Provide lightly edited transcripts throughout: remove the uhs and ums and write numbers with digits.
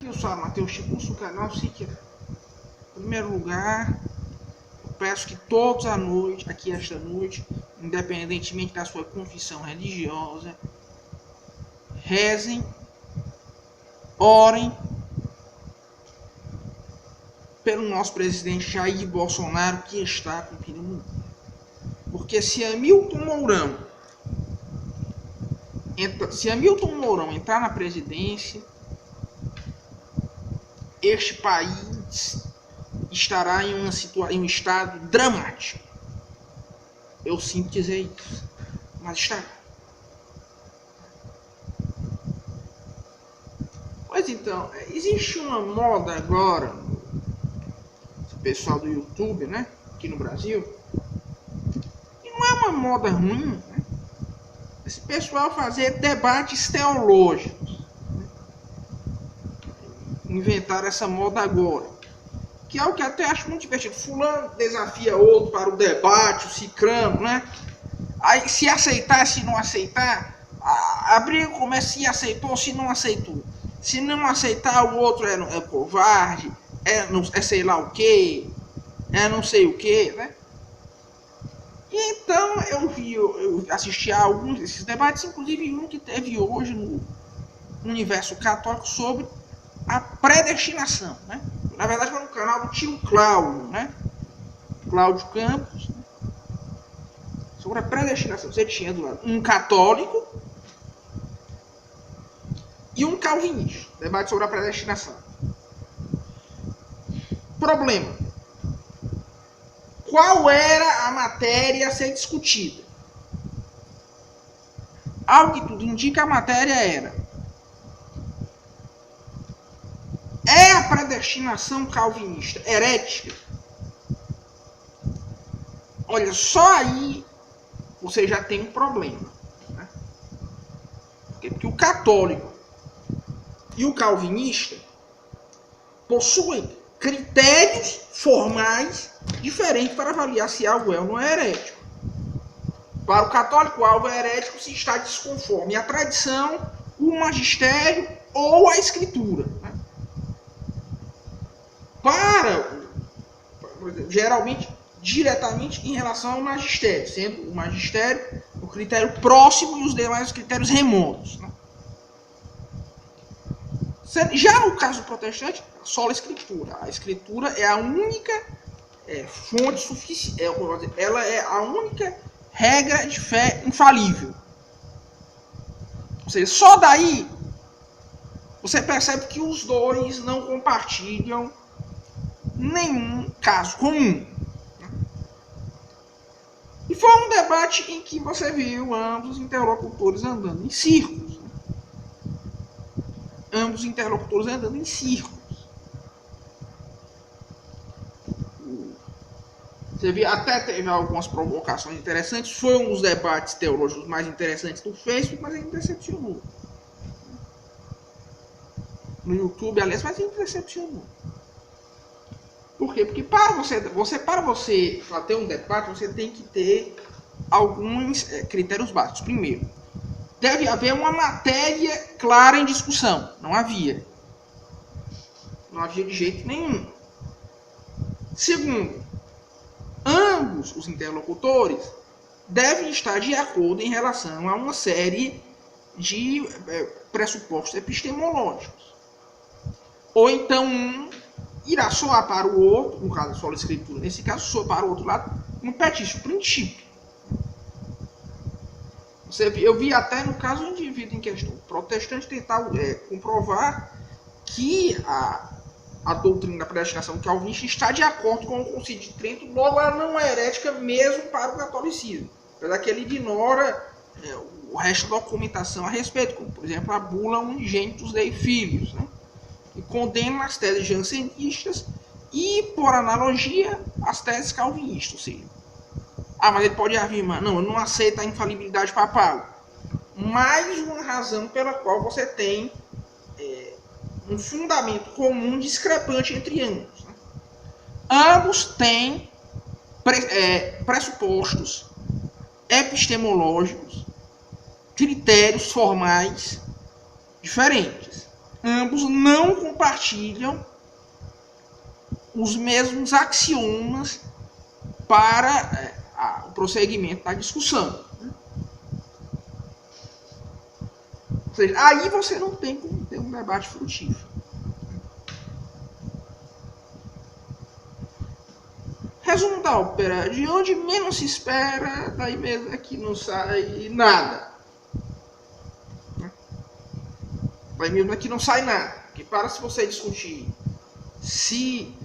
Eu sou Matheus Chico, canal Siqueira. Em primeiro lugar, eu peço que todos à noite, aqui esta noite, independentemente da sua confissão religiosa, rezem, orem pelo nosso presidente Jair Bolsonaro, que está com pneumonia. Porque se Hamilton Mourão entrar na presidência, este país estará em um estado dramático. Eu sinto dizer isso, mas estará. Pois então, existe uma moda agora, esse pessoal do YouTube, né, aqui no Brasil, e não é uma moda ruim, né? Esse pessoal fazer debates teológicos. Inventaram essa moda agora, que é o que até acho muito divertido. Fulano desafia outro para o debate, o cicrano, né? Aí se aceitar, se não aceitar, a briga começa se aceitou, se não aceitou. Se não aceitar, o outro é covarde, é sei lá o que, é não sei o que, né? E então eu assisti a alguns desses debates, inclusive um que teve hoje no Universo Católico sobre a predestinação, né? Na verdade foi no canal do tio Cláudio, né? Cláudio Campos, né? Sobre a predestinação. Você tinha do lado um católico e um calvinista. Debate sobre a predestinação. Problema. Qual era a matéria a ser discutida? Ao que tudo indica, a matéria era: é a predestinação calvinista herética? Olha, só aí você já tem um problema, né? Porque o católico e o calvinista possuem critérios formais diferentes para avaliar se algo é ou não é herético. Para o católico, algo é herético se está desconforme à tradição, o magistério ou a escritura, né? Geralmente, diretamente em relação ao magistério, sendo o magistério o critério próximo e os demais os critérios remotos, né? Já no caso protestante, só a escritura. A escritura é a única fonte suficiente, ela é a única regra de fé infalível. Ou seja, só daí você percebe que os dois não compartilham nenhum caso comum. E foi um debate em que você viu ambos os interlocutores andando em círculos. Ambos os interlocutores andando em círculos. Você viu, até teve algumas provocações interessantes. Foi um dos debates teológicos mais interessantes do Facebook, mas ele decepcionou. No YouTube, aliás, mas ele decepcionou. Por quê? Porque para você ter um debate, você tem que ter alguns critérios básicos. Primeiro, deve haver uma matéria clara em discussão. Não havia. Não havia de jeito nenhum. Segundo, ambos os interlocutores devem estar de acordo em relação a uma série de pressupostos epistemológicos. Ou então um irá soar para o outro, no caso da sola escritura, nesse caso soa para o outro lado, um petício princípio. Eu vi até no caso do indivíduo em questão, o protestante tentar comprovar que a doutrina da predestinação calvinista está de acordo com o Concílio de Trento, logo ela não é herética mesmo para o catolicismo, apesar que ele ignora o resto da documentação a respeito, como por exemplo a bula Unigenitus Dei Filius, né? E condena as teses jansenistas e, por analogia, as teses calvinistas. Ou seja, mas ele pode afirmar, não, eu não aceito a infalibilidade papal. Mais uma razão pela qual você tem um fundamento comum discrepante entre ambos, né? Ambos têm pressupostos epistemológicos, critérios formais diferentes. ambos não compartilham os mesmos axiomas para o prosseguimento da discussão. Ou seja, aí você não tem como ter um debate frutífero. Resumo da ópera: de onde menos se espera, daí mesmo é que não sai nada. Daí mesmo é que não sai nada. Porque para se você discutir se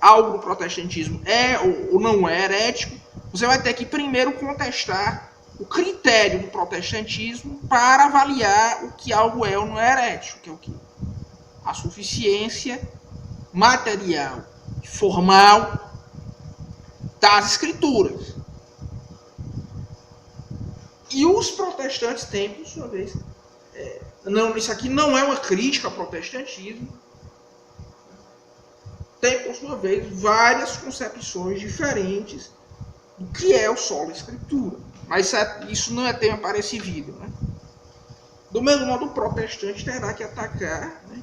algo do protestantismo é ou não é herético, você vai ter que primeiro contestar o critério do protestantismo para avaliar o que algo é ou não é herético, que é o quê? A suficiência material e formal das escrituras. E os protestantes têm, por sua vez, não, isso aqui não é uma crítica ao protestantismo, tem, por sua vez, várias concepções diferentes do que é o solo escritura. Mas isso não é tema para esse vídeo. Né? Do mesmo modo, o protestante terá que atacar, né,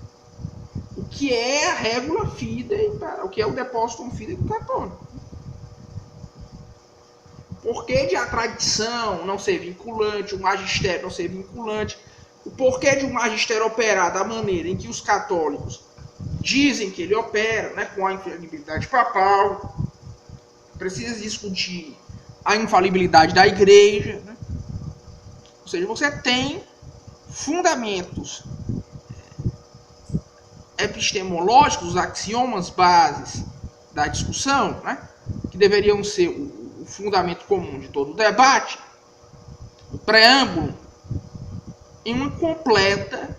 o que é a regula fidei, o que é o depositum fidei do católico. Por que de a tradição não ser vinculante, o magistério não ser vinculante, o porquê de um magistério operar da maneira em que os católicos dizem que ele opera, né, com a infalibilidade papal. Precisa discutir a infalibilidade da igreja. Né? Ou seja, você tem fundamentos epistemológicos, os axiomas bases da discussão, né, que deveriam ser o fundamento comum de todo o debate, o preâmbulo, em uma completa,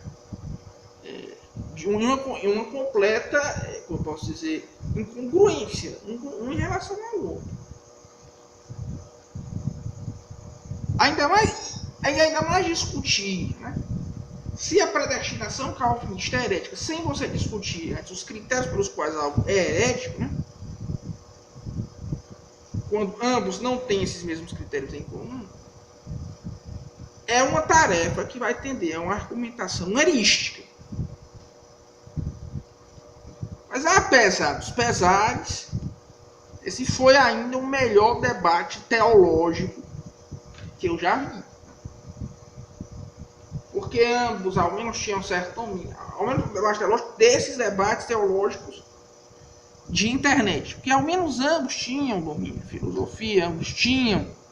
como eu posso dizer, incongruência, um em relação ao outro. Ainda mais discutir, né, se a predestinação calvinista é herética, sem você discutir antes os critérios pelos quais algo é herético, né, quando ambos não têm esses mesmos critérios em comum, é uma tarefa que vai tender a uma argumentação erística. Mas apesar dos pesares, esse foi ainda o melhor debate teológico que eu já vi. Porque ambos, ao menos, tinham certo domínio. Ao menos o debate teológico desses debates teológicos de internet. Porque ao menos ambos tinham domínio de filosofia, ambos tinham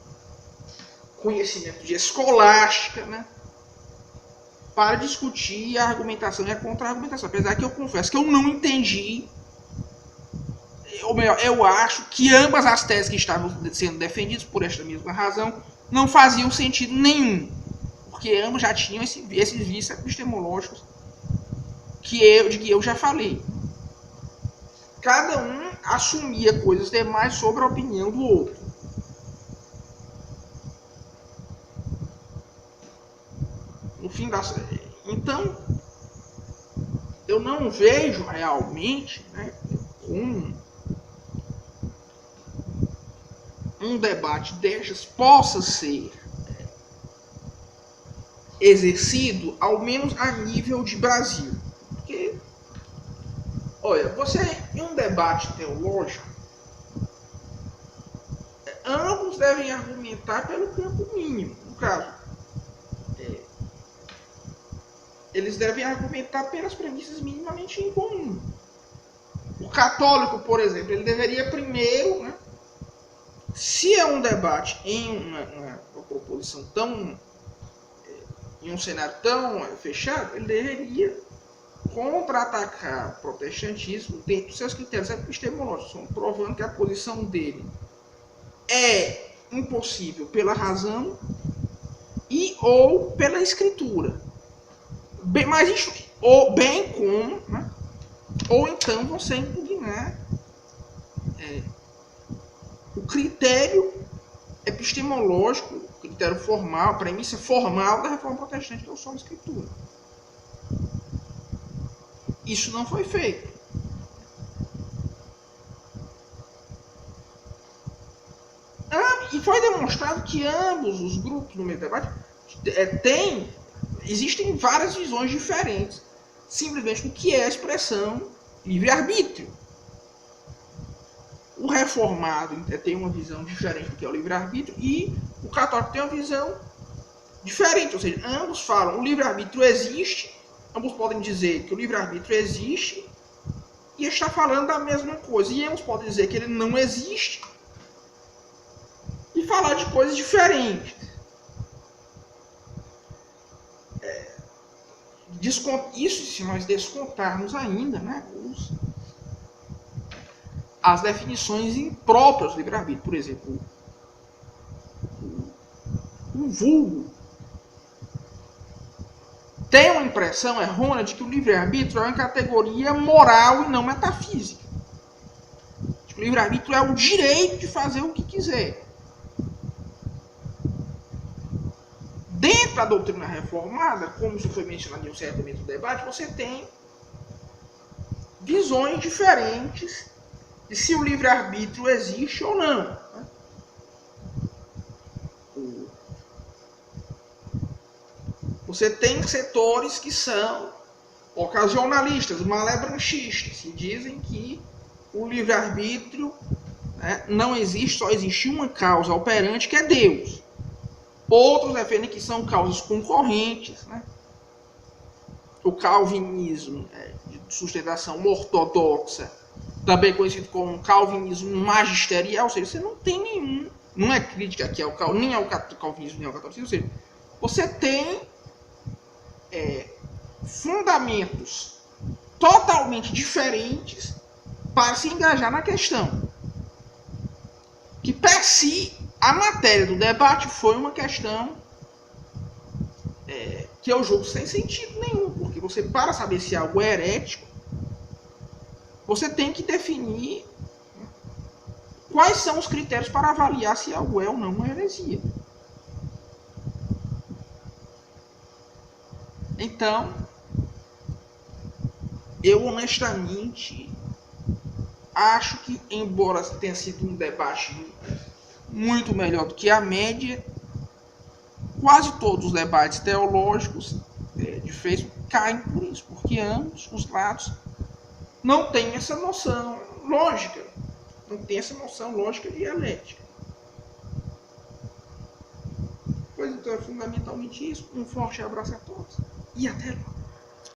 conhecimento de escolástica, né, para discutir a argumentação e a contra-argumentação. Apesar que eu confesso que eu não entendi, ou melhor, eu acho que ambas as teses que estavam sendo defendidas por esta mesma razão não faziam sentido nenhum, porque ambos já tinham esses vícios epistemológicos de que eu já falei. Cada um assumia coisas demais sobre a opinião do outro. No fim das... Então, eu não vejo realmente, né, como um debate destes possa ser exercido, ao menos a nível de Brasil. Porque, olha, você em um debate teológico, ambos devem argumentar pelo campo mínimo. No caso, eles devem argumentar pelas premissas minimamente em comum. O católico, por exemplo, ele deveria primeiro, né, se é um debate em uma proposição tão, em um cenário tão fechado, ele deveria contra-atacar o protestantismo dentro dos seus critérios epistemológicos, provando que a posição dele é impossível pela razão e ou pela escritura. Mas isso, ou bem como, né, ou então você impugnar o critério epistemológico, o critério formal, a premissa formal da reforma protestante, que é o solo escritura. Isso não foi feito. E foi demonstrado que ambos os grupos no meio do debate existem várias visões diferentes simplesmente o que é a expressão livre-arbítrio. O reformado tem uma visão diferente do que é o livre-arbítrio e o católico tem uma visão diferente. Ou seja, ambos falam que o livre-arbítrio existe, ambos podem dizer que o livre-arbítrio existe e está falando da mesma coisa. E ambos podem dizer que ele não existe e falar de coisas diferentes. Isso se nós descontarmos ainda, né, as definições impróprias do livre-arbítrio. Por exemplo, o vulgo tem uma impressão errônea de que o livre-arbítrio é uma categoria moral e não metafísica. O livre-arbítrio é o direito de fazer o que quiser. Dentro da doutrina reformada, como isso foi mencionado em um certo momento do debate, você tem visões diferentes de se o livre-arbítrio existe ou não. Você tem setores que são ocasionalistas, malebranchistas, que dizem que o livre-arbítrio, né, não existe, só existe uma causa operante, que é Deus. Outros defendem que são causas concorrentes, né? O calvinismo de sustentação ortodoxa, também conhecido como calvinismo magisterial, ou seja, você não tem nenhum, não é crítica aqui nem ao calvinismo nem ao catolicismo, ou seja, você tem fundamentos totalmente diferentes para se engajar na questão. Que per si, a matéria do debate foi uma questão que eu julgo sem sentido nenhum, porque você, para saber se algo é herético, você tem que definir quais são os critérios para avaliar se algo é ou não uma heresia. Então, eu honestamente acho que, embora tenha sido um debate muito melhor do que a média, quase todos os debates teológicos de Facebook caem por isso, porque ambos os lados não têm essa noção lógica, não tem essa noção lógica e dialética. Pois então é fundamentalmente isso. Um forte abraço a todos e até logo.